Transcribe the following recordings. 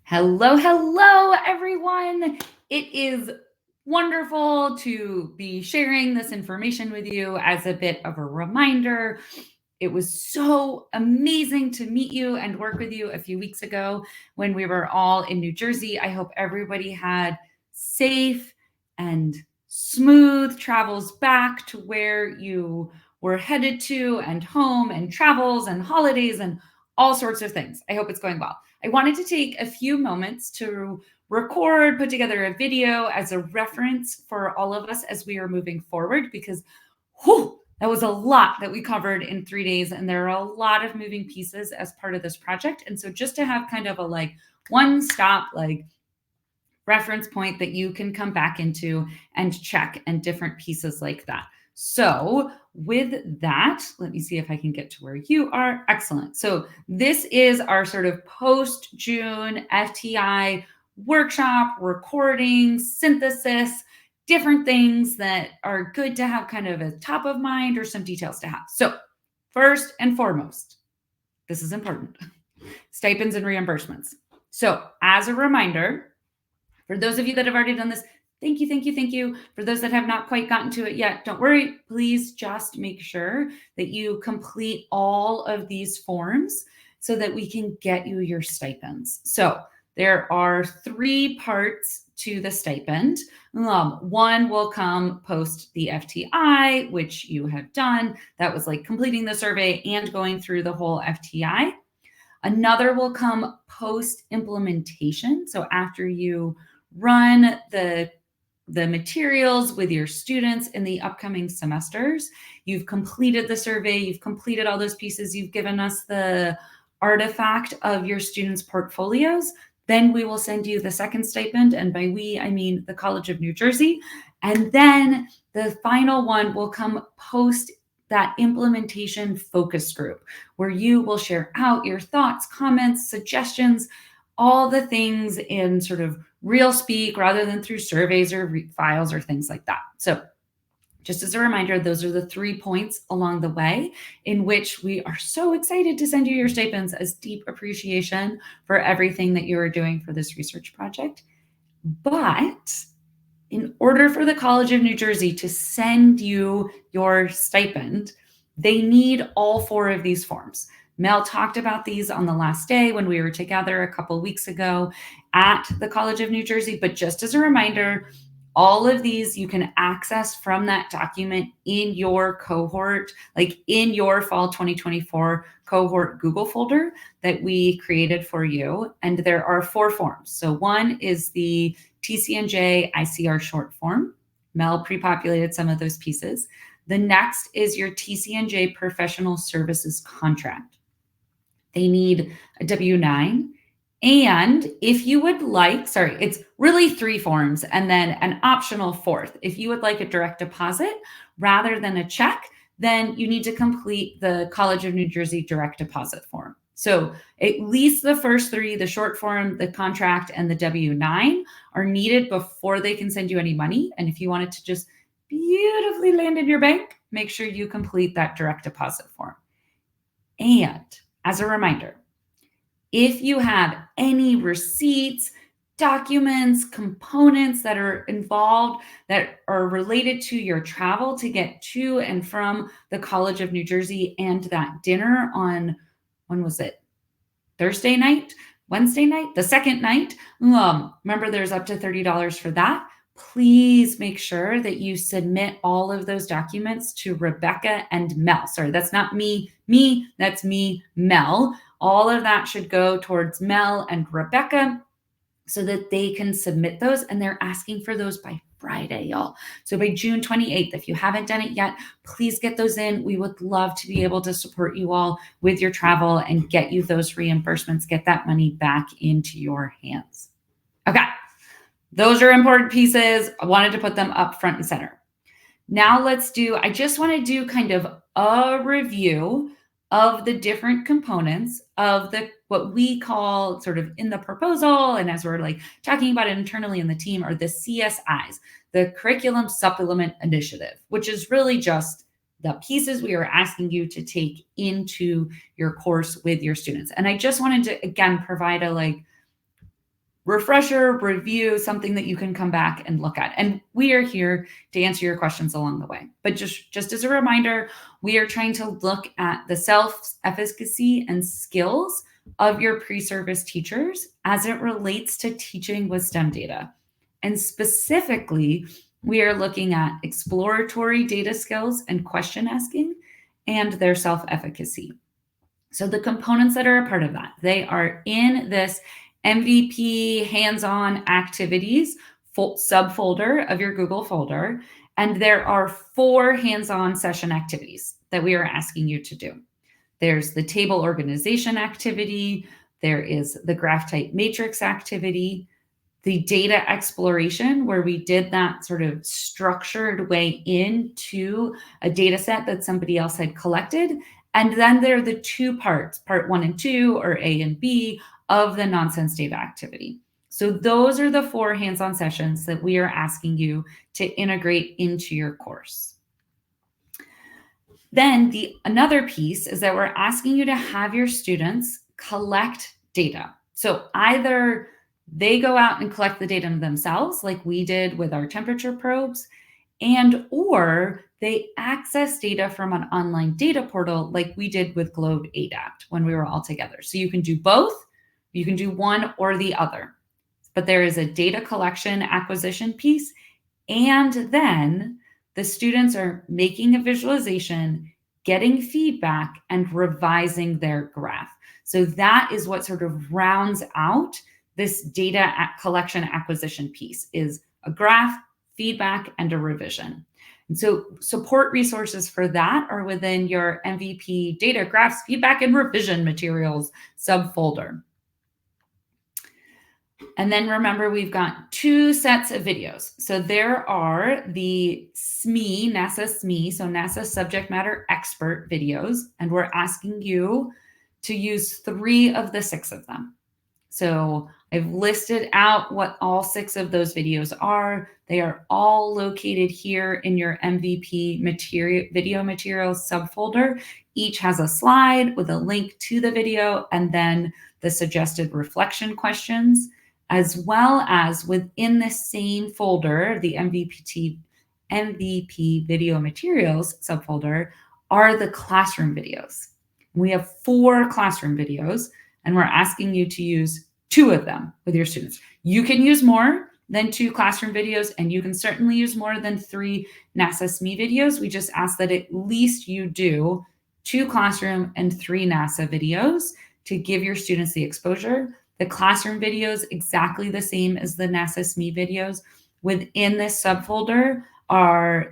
Hello, hello, everyone. It is wonderful to be sharing this information with you as a bit of a reminder. It was so amazing to meet you and work with you a few weeks ago when we were all in New Jersey. I hope everybody had safe and smooth travels back to where you were headed to, and home, and travels and holidays and all sorts of things. I hope it's going well. I wanted to take a few moments to record, put together a video as a reference for all of us as we are moving forward, because that was a lot that we covered in 3 days, and there are a lot of moving pieces as part of this project. And so just to have kind of a one stop reference point that you can come back into and check, and different pieces like that. So with that, let me see if I can get to where you are. Excellent. So this is our sort of post-June FTI workshop, recording, synthesis, different things that are good to have kind of a top of mind or some details to have. So first and foremost, this is important, stipends and reimbursements. So as a reminder, for those of you that have already done this, thank you, thank you, thank you. For those that have not quite gotten to it yet, don't worry. Please just make sure that you complete all of these forms so that we can get you your stipends. So there are 3 parts to the stipend. One will come post the FTI, which you have done. That was like completing the survey and going through the whole FTI. Another will come post implementation. So after you run the materials with your students in the upcoming semesters, you've completed the survey, you've completed all those pieces, you've given us the artifact of your students' portfolios, then we will send you the second stipend. And by we, I mean the College of New Jersey. And then the final one will come post that implementation focus group, where you will share out your thoughts, comments, suggestions, all the things in sort of real speak rather than through surveys or files or things like that. So just as a reminder, those are the 3 points along the way in which we are so excited to send you your stipends as deep appreciation for everything that you are doing for this research project. But in order for the College of New Jersey to send you your stipend, they need all 4 of these forms. Mel talked about these on the last day when we were together a couple weeks ago at the College of New Jersey. But just as a reminder, all of these you can access from that document in your cohort, like in your fall 2024 cohort Google folder that we created for you. And there are 4 forms. So one is the TCNJ ICR short form. Mel pre-populated some of those pieces. The next is your TCNJ professional services contract. They need a W-9. And if you would like, it's really 3 forms and then an optional 4th. If you would like a direct deposit rather than a check, then you need to complete the College of New Jersey direct deposit form. So at least the first 3, the short form, the contract, and the W-9 are needed before they can send you any money. And if you want it to just beautifully land in your bank, make sure you complete that direct deposit form. And as a reminder, if you have any receipts, documents, components that are involved that are related to your travel to get to and from the College of New Jersey and that dinner on, when was it? Thursday night? Wednesday night? The second night? Remember, there's up to $30 for that. Please make sure that you submit all of those documents to Rebecca and Mel. Sorry, that's not me, that's me, Mel. All of that should go towards Mel and Rebecca so that they can submit those. And they're asking for those by Friday, y'all. So by June 28th, if you haven't done it yet, please get those in. We would love to be able to support you all with your travel and get you those reimbursements, get that money back into your hands. Okay. Those are important pieces. I wanted to put them up front and center. Now I just want to do kind of a review of the different components of what we call sort of in the proposal, and as we're talking about it internally in the team, are the CSIs, the Curriculum Supplement Initiative, which is really just the pieces we are asking you to take into your course with your students. And I just wanted to, again, provide a refresher, review, something that you can come back and look at. And we are here to answer your questions along the way. But just as a reminder, we are trying to look at the self-efficacy and skills of your pre-service teachers as it relates to teaching with STEM data. And specifically, we are looking at exploratory data skills and question asking and their self-efficacy. So the components that are a part of that, they are in this MVP hands-on activities subfolder of your Google folder. And there are 4 hands-on session activities that we are asking you to do. There's the table organization activity. There is the graph type matrix activity, the data exploration, where we did that sort of structured way into a data set that somebody else had collected. And then there are the 2 parts, part 1 and 2, or A and B, of the nonsense data activity. So those are the 4 hands-on sessions that we are asking you to integrate into your course. Then another piece is that we're asking you to have your students collect data. So either they go out and collect the data themselves, like we did with our temperature probes, or they access data from an online data portal like we did with Globe ADAPT when we were all together. So you can do both, you can do one or the other, but there is a data collection acquisition piece, and then the students are making a visualization, getting feedback, and revising their graph. So that is what sort of rounds out this data collection acquisition piece, is a graph, feedback, and a revision. And so support resources for that are within your MVP data graphs, feedback, and revision materials subfolder. And then remember, we've got 2 sets of videos. So there are the SME, NASA SME, so NASA subject matter expert videos, and we're asking you to use 3 of the 6 of them. So I've listed out what all 6 of those videos are. They are all located here in your MVP video materials subfolder. Each has a slide with a link to the video and then the suggested reflection questions, as well as within the same folder, the MVP video materials subfolder, are the classroom videos. We have 4 classroom videos, and we're asking you to use 2 of them with your students. You can use more than 2 classroom videos, and you can certainly use more than 3 NASA SME videos. We just ask that at least you do 2 classroom and 3 NASA videos to give your students the exposure. The classroom videos, exactly the same as the NASA SME videos. Within this subfolder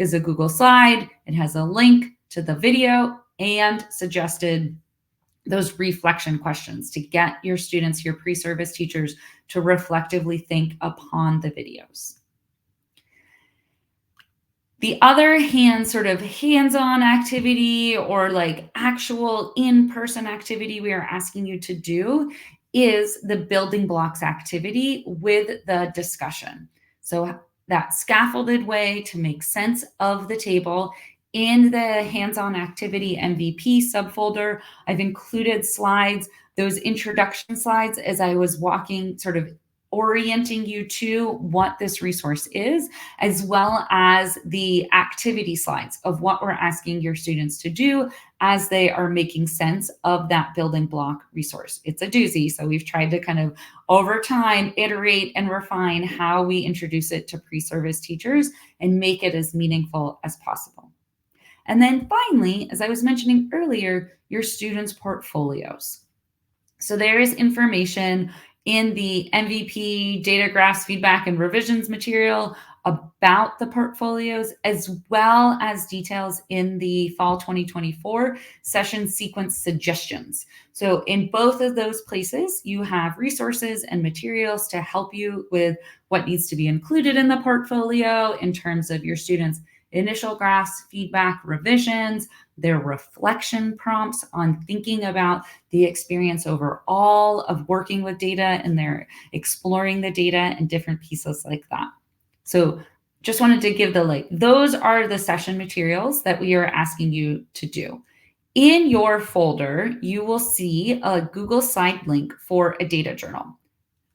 is a Google slide. It has a link to the video and suggested those reflection questions to get your students, your pre-service teachers, to reflectively think upon the videos. The other hands-on activity, or like actual in-person activity we are asking you to do, is the building blocks activity with the discussion. So that scaffolded way to make sense of the table. In the hands-on activity MVP subfolder, I've included slides, those introduction slides, as I was walking, sort of orienting you to what this resource is, as well as the activity slides of what we're asking your students to do as they are making sense of that building block resource. It's a doozy, so we've tried to kind of over time iterate and refine how we introduce it to pre-service teachers and make it as meaningful as possible. And then finally, as I was mentioning earlier, your students' portfolios. So there is information in the MVP data graphs, feedback, and revisions material about the portfolios, as well as details in the fall 2024 session sequence suggestions. So in both of those places, you have resources and materials to help you with what needs to be included in the portfolio in terms of your students' initial graphs, feedback, revisions, their reflection prompts on thinking about the experience overall of working with data, and they're exploring the data and different pieces like that. So just wanted to give those are the session materials that we are asking you to do. In your folder, you will see a Google slide link for a data journal.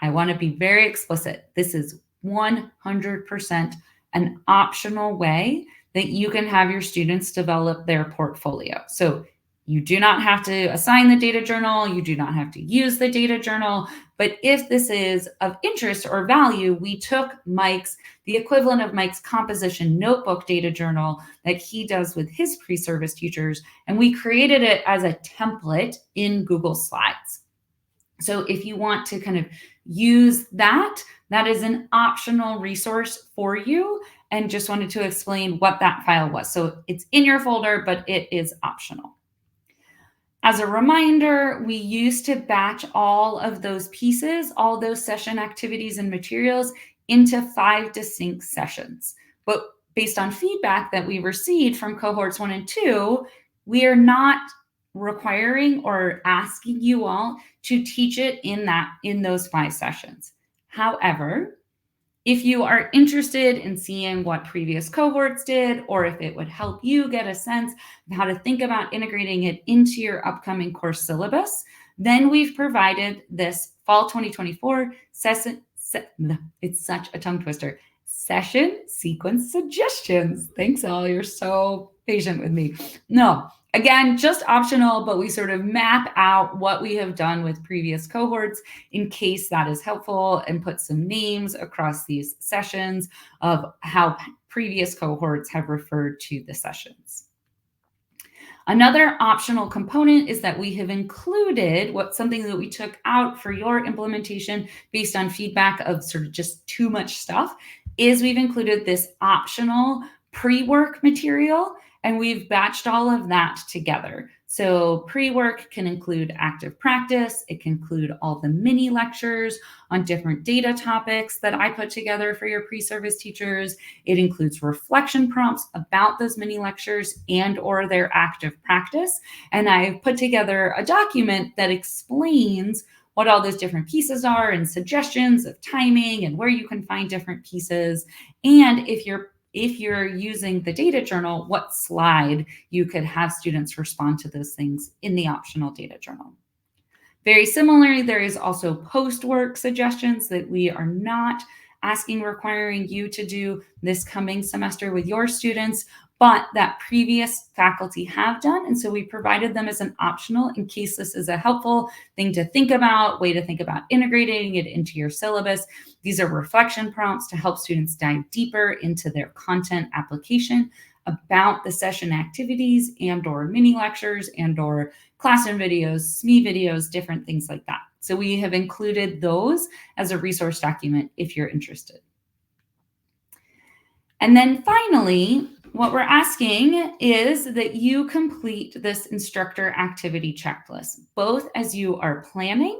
I want to be very explicit. This is 100% an optional way that you can have your students develop their portfolio. So you do not have to assign the data journal. You do not have to use the data journal. But if this is of interest or value, we took the equivalent of Mike's composition notebook data journal that he does with his pre-service teachers, and we created it as a template in Google Slides. So if you want to kind of use that, that is an optional resource for you, and just wanted to explain what that file was. So it's in your folder, but it is optional. As a reminder, we used to batch all of those pieces, all those session activities and materials into 5 distinct sessions. But based on feedback that we received from cohorts 1 and 2, we are not requiring or asking you all to teach it in those 5 sessions. However, if you are interested in seeing what previous cohorts did, or if it would help you get a sense of how to think about integrating it into your upcoming course syllabus, then we've provided this fall 2024 it's such a tongue twister, session sequence suggestions. Thanks, all. You're so patient with me. No, again, just optional, but we sort of map out what we have done with previous cohorts in case that is helpful, and put some names across these sessions of how previous cohorts have referred to the sessions. Another optional component is that we have included something that we took out for your implementation based on feedback of sort of just too much stuff, is we've included this optional pre-work material, and we've batched all of that together. So pre-work can include active practice. It can include all the mini lectures on different data topics that I put together for your pre-service teachers. It includes reflection prompts about those mini lectures and or their active practice. And I've put together a document that explains what all those different pieces are and suggestions of timing and where you can find different pieces. And if you're using the data journal, what slide you could have students respond to those things in the optional data journal. Very similarly, there is also post-work suggestions that we are not requiring you to do this coming semester with your students, but that previous faculty have done. And so we provided them as an optional in case this is a helpful thing to think about, way to think about integrating it into your syllabus. These are reflection prompts to help students dive deeper into their content application about the session activities and or mini lectures and or classroom videos, SME videos, different things like that. So we have included those as a resource document if you're interested. And then finally, what we're asking is that you complete this instructor activity checklist, both as you are planning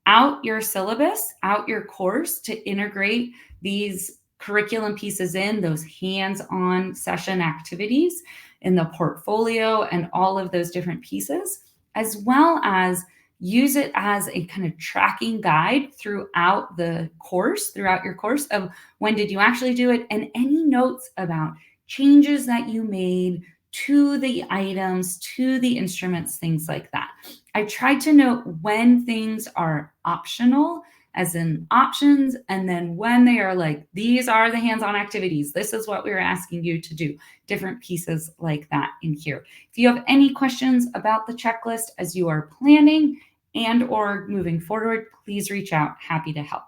out your syllabus, out your course to integrate these curriculum pieces in, those hands-on session activities in the portfolio and all of those different pieces, as well as use it as a kind of tracking guide throughout the course, throughout your course of when did you actually do it, and any notes about changes that you made to the items, to the instruments, things like that. I tried to note when things are optional, as in options, and then when they are like, these are the hands-on activities, this is what we're asking you to do, different pieces like that in here. If you have any questions about the checklist as you are planning and or moving forward, please reach out, happy to help.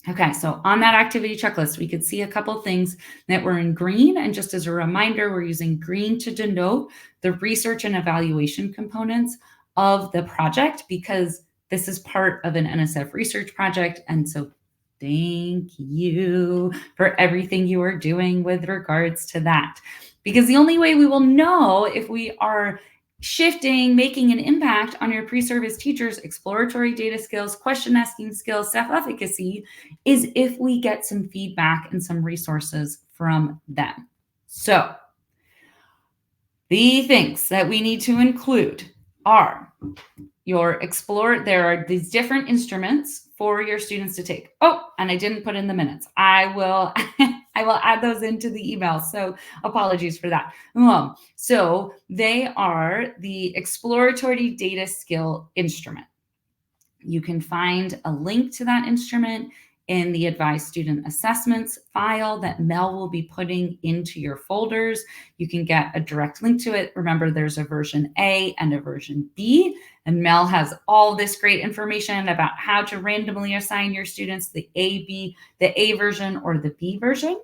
Okay, so on that activity checklist, we could see a couple things that were in green. And just as a reminder, we're using green to denote the research and evaluation components of the project, because this is part of an NSF research project. And so thank you for everything you are doing with regards to that. Because the only way we will know if we are shifting, making an impact on your pre-service teachers' exploratory data skills, question asking skills, self-efficacy, is if we get some feedback and some resources from them. So the things that we need to include are there are these different instruments for your students to take. Oh, and I didn't put in the minutes. I will add those into the email. So apologies for that. So they are the exploratory data skill instrument. You can find a link to that instrument in the Advised Student Assessments file that Mel will be putting into your folders. You can get a direct link to it. Remember, there's a version A and a version B, and Mel has all this great information about how to randomly assign your students the A version or the B version.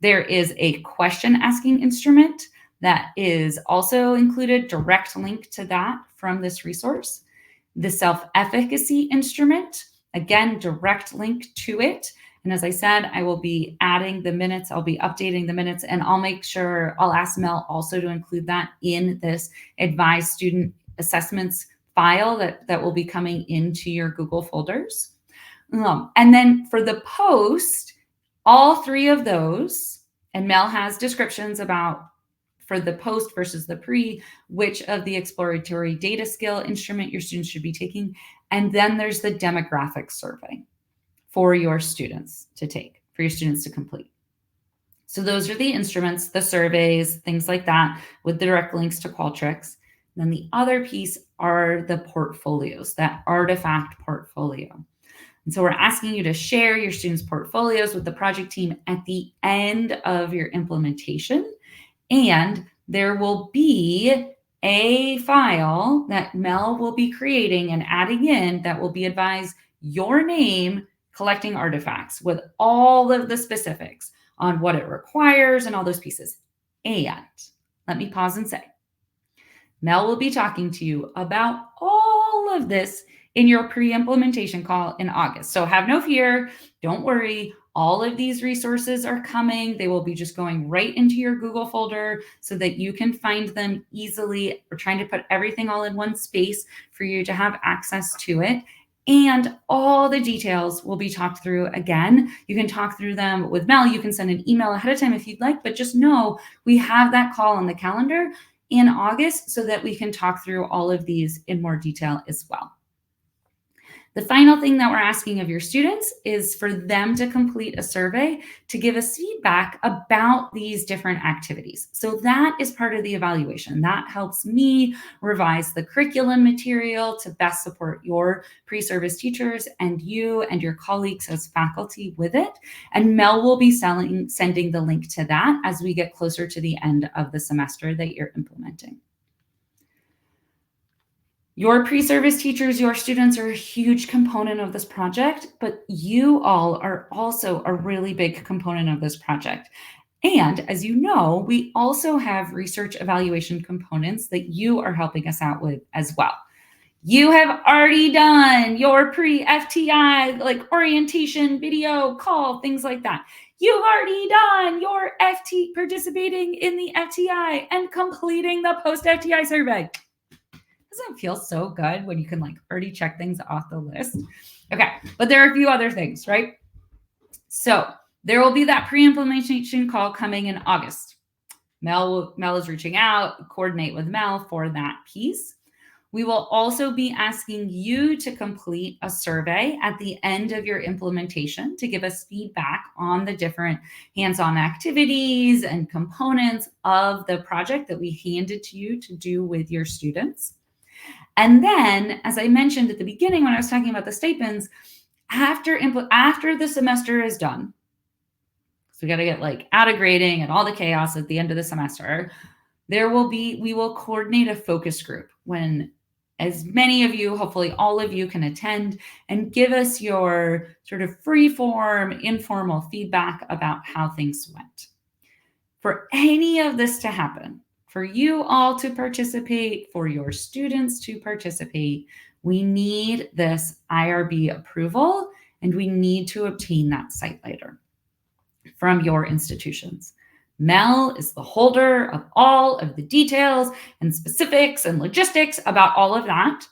There is a question asking instrument that is also included, direct link to that from this resource. The self-efficacy instrument, again, direct link to it. And as I said, I will be adding the minutes, I'll be updating the minutes, and I'll make sure, I'll ask Mel also to include that in this Advised Student Assessments file that will be coming into your Google folders. And then for the post, all three of those, and Mel has descriptions about, for the post versus the pre, which of the exploratory data skill instrument your students should be taking. And then there's the demographic survey for your students to take, for your students to complete. So those are the instruments, the surveys, things like that, with direct links to Qualtrics. And then the other piece are the portfolios, that artifact portfolio. And so we're asking you to share your students' portfolios with the project team at the end of your implementation. And there will be a file that Mel will be creating and adding in that will be Advised your name collecting artifacts with all of the specifics on what it requires and all those pieces. And let me pause and say, Mel will be talking to you about all of this in your pre-implementation call in August. So have no fear, don't worry. All of these resources are coming. They will be just going right into your Google folder so that you can find them easily. We're trying to put everything all in one space for you to have access to it. And all the details will be talked through again. You can talk through them with Mel. You can send an email ahead of time if you'd like, but just know we have that call on the calendar in August so that we can talk through all of these in more detail as well. The final thing that we're asking of your students is for them to complete a survey to give us feedback about these different activities. So that is part of the evaluation. That helps me revise the curriculum material to best support your pre-service teachers and you and your colleagues as faculty with it. And Mel will be sending the link to that as we get closer to the end of the semester that you're implementing. Your pre-service teachers, your students are a huge component of this project, but you all are also a really big component of this project. And as you know, we also have research evaluation components that you are helping us out with as well. You have already done your pre-FTI, like orientation, video, call, things like that. You've already done your participating in the FTI and completing the post-FTI survey. Doesn't it feel so good when you can like already check things off the list? Okay, but there are a few other things, right? So there will be that pre-implementation call coming in August. Mel is reaching out, coordinate with Mel for that piece. We will also be asking you to complete a survey at the end of your implementation to give us feedback on the different hands-on activities and components of the project that we handed to you to do with your students. And then, as I mentioned at the beginning when I was talking about the stipends, after the semester is done, so we got to get like out of grading and all the chaos at the end of the semester, we will coordinate a focus group when as many of you, hopefully all of you, can attend and give us your sort of free-form, informal feedback about how things went. For any of this to happen, for you all to participate, for your students to participate, we need this IRB approval, and we need to obtain that site letter from your institutions. Mel is the holder of all of the details and specifics and logistics about all of that.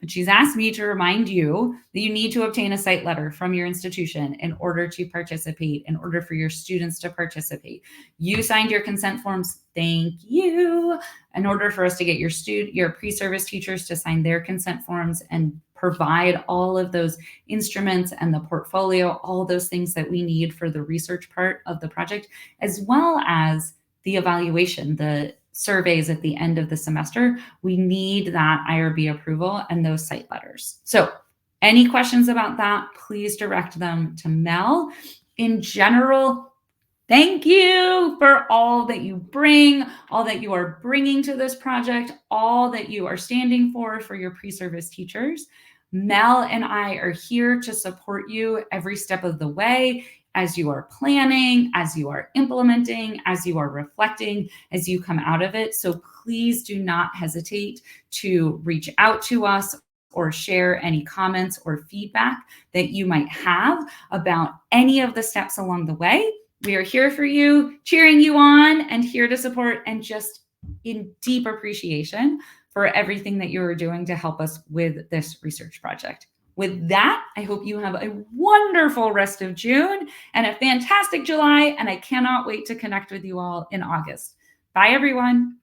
But she's asked me to remind you that you need to obtain a site letter from your institution in order to participate, in order for your students to participate. You signed your consent forms. Thank you. In order for us to get your pre-service teachers to sign their consent forms and provide all of those instruments and the portfolio, all those things that we need for the research part of the project, as well as the evaluation, the surveys at the end of the semester, we need that IRB approval and those site letters. So Any questions about that, please direct them to Mel. In general, thank you for all that you bring, all that you are bringing to this project, all that you are standing for your pre-service teachers. Mel and I are here to support you every step of the way as you are planning, as you are implementing, as you are reflecting, as you come out of it. So please do not hesitate to reach out to us or share any comments or feedback that you might have about any of the steps along the way. We are here for you, cheering you on, and here to support, and just in deep appreciation for everything that you are doing to help us with this research project. With that, I hope you have a wonderful rest of June and a fantastic July, and I cannot wait to connect with you all in August. Bye, everyone.